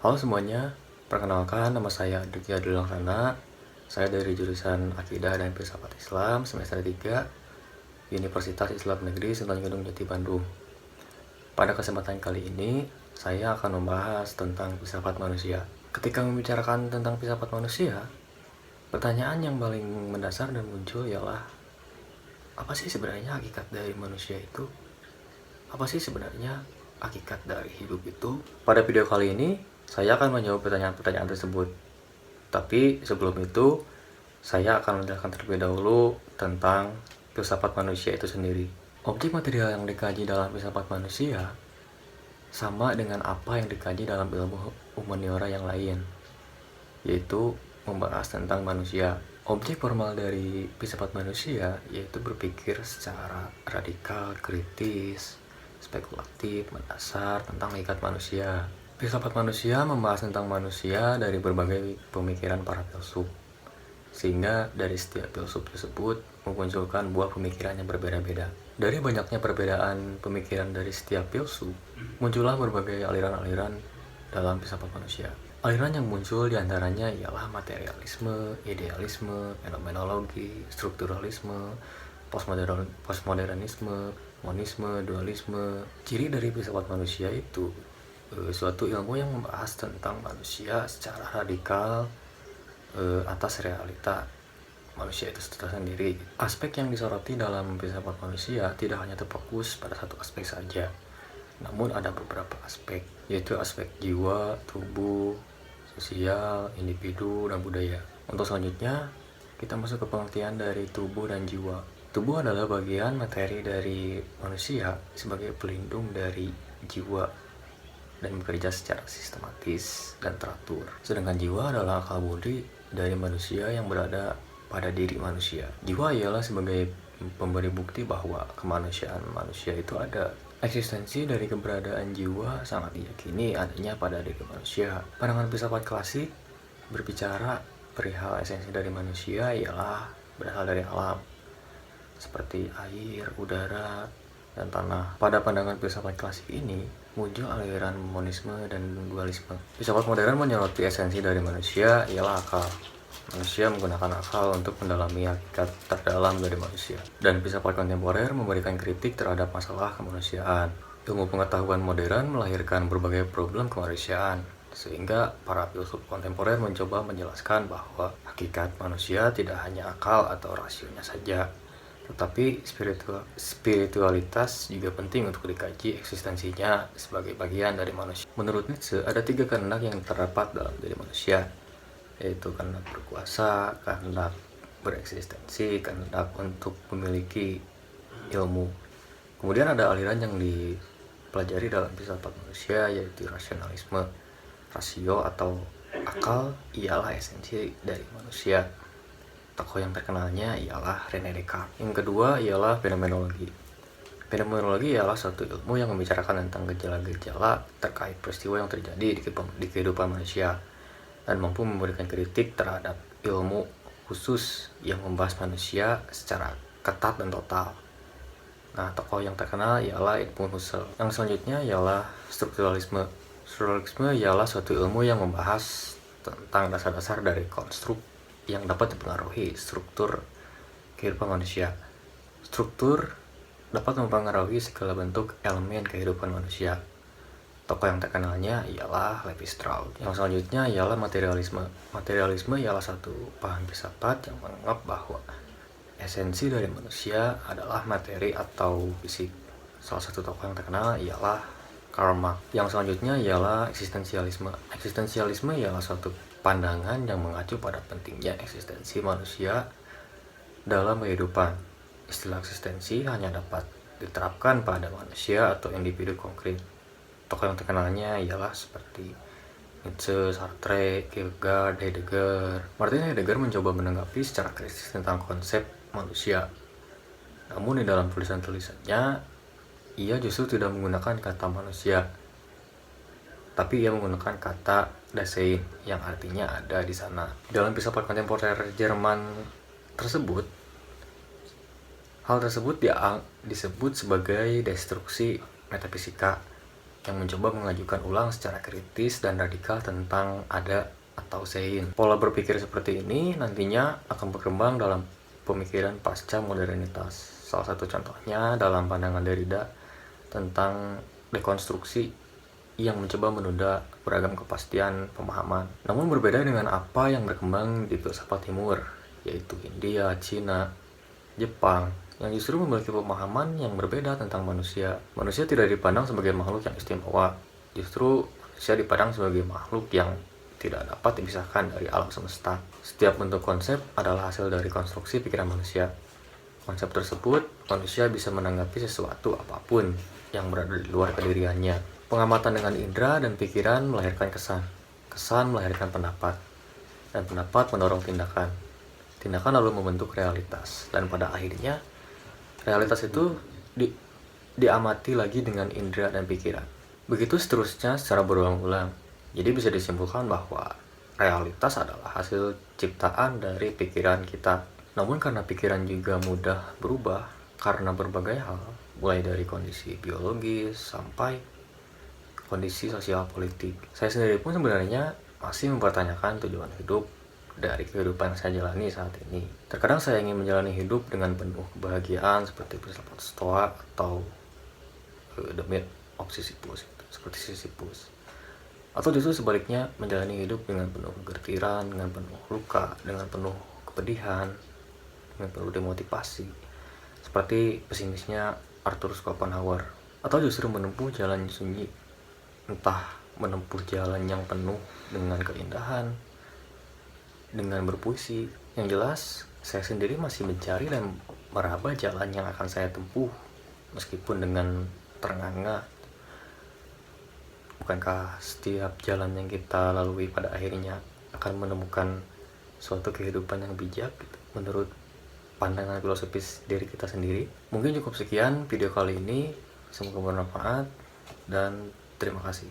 Halo semuanya, perkenalkan nama saya Aditya Dwi Laksana. Saya dari jurusan Akidah dan Filsafat Islam semester 3 Universitas Islam Negeri Sunan Gunung Jati Bandung. Pada kesempatan kali ini, saya akan membahas tentang filsafat manusia. Ketika membicarakan tentang filsafat manusia, pertanyaan yang paling mendasar dan muncul ialah, apa sih sebenarnya hakikat dari manusia itu? Apa sih sebenarnya hakikat dari hidup itu? Pada video kali ini, saya akan menjawab pertanyaan-pertanyaan tersebut. Tapi sebelum itu, saya akan menjelaskan terlebih dahulu tentang filsafat manusia itu sendiri. Objek material yang dikaji dalam filsafat manusia sama dengan apa yang dikaji dalam ilmu humaniora yang lain, yaitu membahas tentang manusia. Objek formal dari filsafat manusia yaitu berpikir secara radikal, kritis, spekulatif, mendasar tentang hakikat manusia. Filsafat manusia membahas tentang manusia dari berbagai pemikiran para filsuf, sehingga dari setiap filsuf tersebut memunculkan buah pemikiran yang berbeda-beda. Dari banyaknya perbedaan pemikiran dari setiap filsuf, muncullah berbagai aliran-aliran dalam filsafat manusia. Aliran yang muncul diantaranya ialah materialisme, idealisme, fenomenologi, strukturalisme, postmodernisme, monisme, dualisme. Ciri dari filsafat manusia itu suatu ilmu yang membahas tentang manusia secara radikal atas realita manusia itu sendiri. Aspek yang disoroti dalam filsafat manusia tidak hanya terfokus pada satu aspek saja, namun ada beberapa aspek, yaitu aspek jiwa, tubuh, sosial, individu, dan budaya. Untuk selanjutnya, kita masuk ke pengertian dari tubuh dan jiwa. Tubuh adalah bagian materi dari manusia sebagai pelindung dari jiwa dan bekerja secara sistematis dan teratur. Sedangkan jiwa adalah akal budi dari manusia yang berada pada diri manusia. Jiwa ialah sebagai pemberi bukti bahwa kemanusiaan manusia itu ada. Eksistensi dari keberadaan jiwa sangat diyakini adanya pada diri manusia. Pandangan filsafat klasik berbicara perihal esensi dari manusia ialah berasal dari alam, seperti air, udara, dan tanah. Pada pandangan filsafat klasik ini, muncul aliran monisme dan dualisme. Filsafat modern menyoroti esensi dari manusia ialah akal. Manusia menggunakan akal untuk mendalami hakikat terdalam dari manusia. Dan filsafat kontemporer memberikan kritik terhadap masalah kemanusiaan. Ilmu pengetahuan modern melahirkan berbagai problem kemanusiaan, sehingga para filsuf kontemporer mencoba menjelaskan bahwa hakikat manusia tidak hanya akal atau rasionya saja, tetapi spiritualitas juga penting untuk dikaji eksistensinya sebagai bagian dari manusia. Menurut Nietzsche, ada 3 kehendak yang terdapat dalam diri manusia, yaitu kehendak berkuasa, kehendak bereksistensi, kehendak untuk memiliki ilmu. Kemudian ada aliran yang dipelajari dalam filsafat manusia, yaitu rasionalisme. Rasio atau akal ialah esensi dari manusia. Tokoh yang terkenalnya ialah René Descartes. Yang kedua ialah fenomenologi. Fenomenologi ialah suatu ilmu yang membicarakan tentang gejala-gejala terkait peristiwa yang terjadi di kehidupan manusia dan mampu memberikan kritik terhadap ilmu khusus yang membahas manusia secara ketat dan total. Nah, tokoh yang terkenal ialah Edmund Husserl. Yang selanjutnya ialah strukturalisme. Strukturalisme ialah suatu ilmu yang membahas tentang dasar-dasar dari konstruk yang dapat dipengaruhi struktur kehidupan manusia. Struktur dapat mempengaruhi segala bentuk elemen kehidupan manusia. Tokoh yang terkenalnya ialah Levi Strauss. Yang selanjutnya ialah materialisme. Materialisme ialah satu paham filsafat yang menganggap bahwa esensi dari manusia adalah materi atau fisik. Salah satu tokoh yang terkenal ialah Karl Marx. Yang selanjutnya ialah eksistensialisme. Eksistensialisme ialah suatu pandangan yang mengacu pada pentingnya eksistensi manusia dalam kehidupan. Istilah eksistensi hanya dapat diterapkan pada manusia atau individu konkret. Tokoh yang terkenalnya ialah seperti Nietzsche, Sartre, Kierkegaard, Heidegger. Martin Heidegger mencoba menanggapi secara kritis tentang konsep manusia. Namun di dalam tulisan-tulisannya, ia justru tidak menggunakan kata manusia, tapi ia menggunakan kata Dasein yang artinya ada di sana. Dalam filsafat kontemporer Jerman tersebut, hal tersebut disebut sebagai destruksi metafisika yang mencoba mengajukan ulang secara kritis dan radikal tentang ada atau sein. Pola berpikir seperti ini nantinya akan berkembang dalam pemikiran pasca modernitas. Salah satu contohnya dalam pandangan Derrida tentang dekonstruksi yang mencoba menunda beragam kepastian pemahaman. Namun berbeda dengan apa yang berkembang di filsafat timur, yaitu India, Cina, Jepang, yang justru memiliki pemahaman yang berbeda tentang manusia. Manusia tidak dipandang sebagai makhluk yang istimewa, justru manusia dipandang sebagai makhluk yang tidak dapat dipisahkan dari alam semesta. Setiap bentuk konsep adalah hasil dari konstruksi pikiran manusia. Konsep tersebut, manusia bisa menanggapi sesuatu apapun yang berada di luar kediriannya. Pengamatan dengan indera dan pikiran melahirkan kesan. Kesan melahirkan pendapat. Dan pendapat mendorong tindakan. Tindakan lalu membentuk realitas. Dan pada akhirnya, realitas itu diamati lagi dengan indera dan pikiran. Begitu seterusnya secara berulang-ulang. Jadi bisa disimpulkan bahwa realitas adalah hasil ciptaan dari pikiran kita. Namun karena pikiran juga mudah berubah karena berbagai hal, mulai dari kondisi biologis sampai kondisi sosial politik. Saya sendiri pun sebenarnya masih mempertanyakan tujuan hidup dari kehidupan yang saya jalani saat ini. Terkadang saya ingin menjalani hidup dengan penuh kebahagiaan seperti filsafat Stoa atau The Myth of Sisyphus, seperti Sisyphus. Atau justru sebaliknya menjalani hidup dengan penuh kegertiran, dengan penuh luka, dengan penuh kepedihan, dengan penuh demotivasi, seperti pesimisnya Arthur Schopenhauer. Atau justru menempuh jalan sunyi, entah menempuh jalan yang penuh dengan keindahan, dengan berpuisi. Yang jelas, saya sendiri masih mencari dan meraba jalan yang akan saya tempuh, meskipun dengan terengah-engah. Bukankah setiap jalan yang kita lalui pada akhirnya akan menemukan suatu kehidupan yang bijak menurut pandangan filosofis diri kita sendiri? Mungkin cukup sekian video kali ini, semoga bermanfaat dan terima kasih.